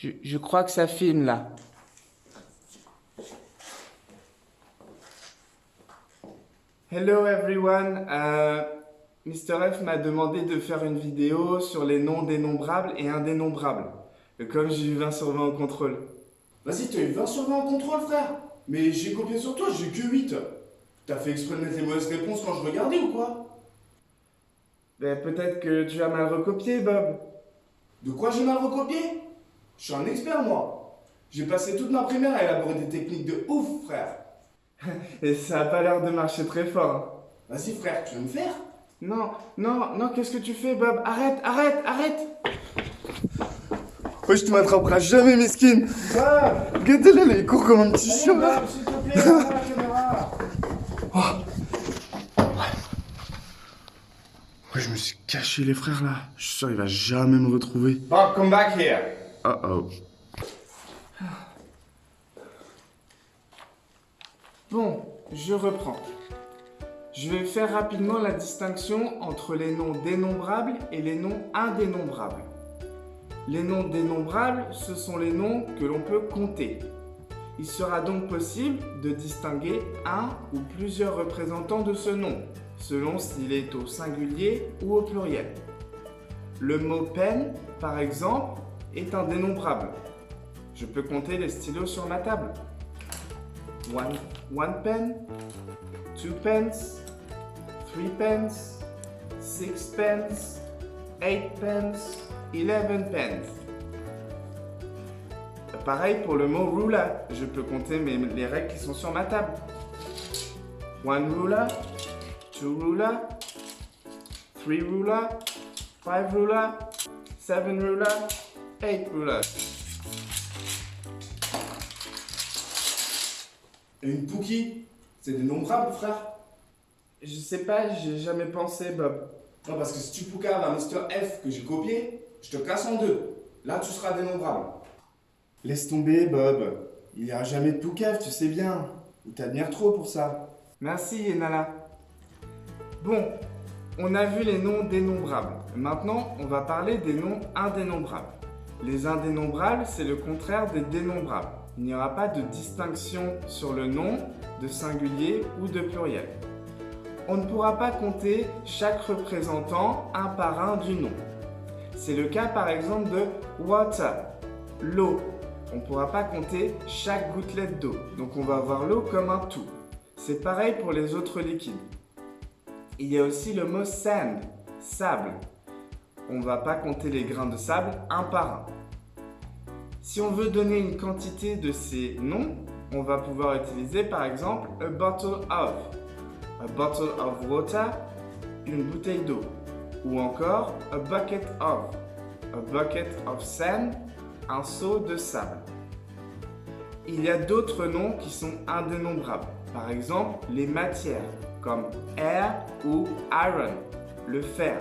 Je crois que ça filme là. Hello everyone. Mr. F m'a demandé de faire une vidéo sur les noms dénombrables et indénombrables. Comme j'ai eu 20 sur 20 au contrôle. Vas-y, t'as eu 20 sur 20 en contrôle, frère. Mais j'ai copié sur toi, j'ai que 8. T'as fait exprès de mettre les mauvaises réponses quand je regardais ou quoi? Ben, peut-être que tu as mal recopié, Bob. De quoi j'ai mal recopié? Je suis un expert, moi. J'ai passé toute ma primaire à élaborer des techniques de ouf, frère. Et ça a pas l'air de marcher très fort. Vas-y, frère, tu veux me faire? Non, qu'est-ce que tu fais, Bob? Arrête! Ouais, je te m'attraperai jamais, mesquine. Regardez-le, là, il court comme un petit chien. Bob, s'il te plaît, prends la caméra. Ouais, je me suis caché, les frères, là. Je suis sûr, il va jamais me retrouver. Bob, come back here. Oh. Bon, je reprends. Je vais faire rapidement la distinction entre les noms dénombrables et les noms indénombrables. Les noms dénombrables, ce sont les noms que l'on peut compter. Il sera donc possible de distinguer un ou plusieurs représentants de ce nom, selon s'il est au singulier ou au pluriel. Le mot pen, par exemple, est un dénombrable. Je peux compter les stylos sur ma table. One pen, 2 pens, 3 pens, 6 pens, 8 pens, 11 pens. Pareil pour le mot ruler, je peux compter les règles qui sont sur ma table. 1 ruler, 2 ruler, 3 ruler, 5 ruler, 7 ruler, 8 ruler. Et une Pookie, c'est dénombrable, frère. Je sais pas, j'ai jamais pensé, Bob. Non, parce que si tu poucaves un Mr. F que j'ai copié, je te casse en deux. Là, tu seras dénombrable. Laisse tomber, Bob. Il n'y aura jamais de poucave, tu sais bien. Il t'admire trop pour ça. Merci, Yenala. Bon, on a vu les noms dénombrables. Maintenant, on va parler des noms indénombrables. Les indénombrables, c'est le contraire des dénombrables. Il n'y aura pas de distinction sur le nom, de singulier ou de pluriel. On ne pourra pas compter chaque représentant un par un du nom. C'est le cas par exemple de water, l'eau. On ne pourra pas compter chaque gouttelette d'eau, donc on va voir l'eau comme un tout. C'est pareil pour les autres liquides. Il y a aussi le mot sand, sable. On ne va pas compter les grains de sable un par un. Si on veut donner une quantité de ces noms, on va pouvoir utiliser par exemple a bottle of water, une bouteille d'eau, ou encore a bucket of sand, un seau de sable. Il y a d'autres noms qui sont indénombrables, par exemple les matières comme air ou iron, le fer,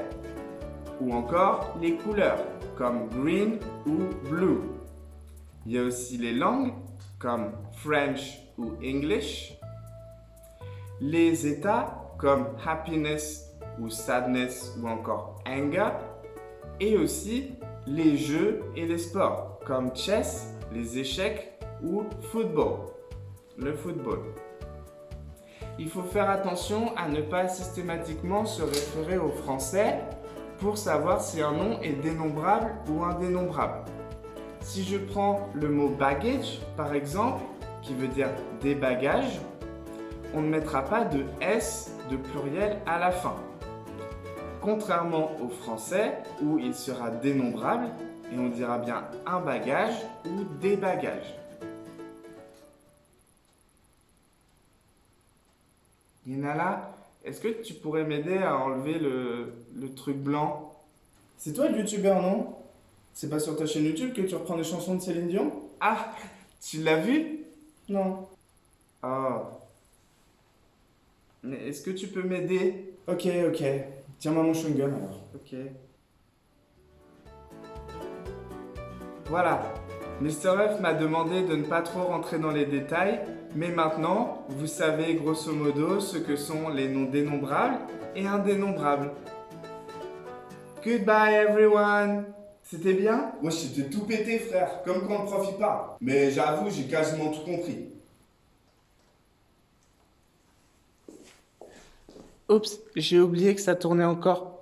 ou encore les couleurs comme green ou blue. Il y a aussi les langues comme French ou English, les états comme happiness ou sadness ou encore anger, et aussi les jeux et les sports comme chess, les échecs ou football, le football. Il faut faire attention à ne pas systématiquement se référer au français pour savoir si un nom est dénombrable ou indénombrable. Si je prends le mot baggage, par exemple, qui veut dire des bagages, on ne mettra pas de S de pluriel à la fin. Contrairement au français, où il sera dénombrable, et on dira bien un bagage ou des bagages. Yenala, est-ce que tu pourrais m'aider à enlever le truc blanc? C'est toi le youtubeur, non? C'est pas sur ta chaîne YouTube que tu reprends des chansons de Céline Dion? Ah, tu l'as vu? Non. Oh. Mais est-ce que tu peux m'aider? Ok. Tiens-moi mon chewing-gum alors. Ok. Voilà. Mr. F m'a demandé de ne pas trop rentrer dans les détails, mais maintenant, vous savez grosso modo ce que sont les noms dénombrables et indénombrables. Goodbye everyone! C'était bien? Moi, j'étais tout pété, frère, comme quand le prof y parle. Mais j'avoue, j'ai quasiment tout compris. Oups, j'ai oublié que ça tournait encore.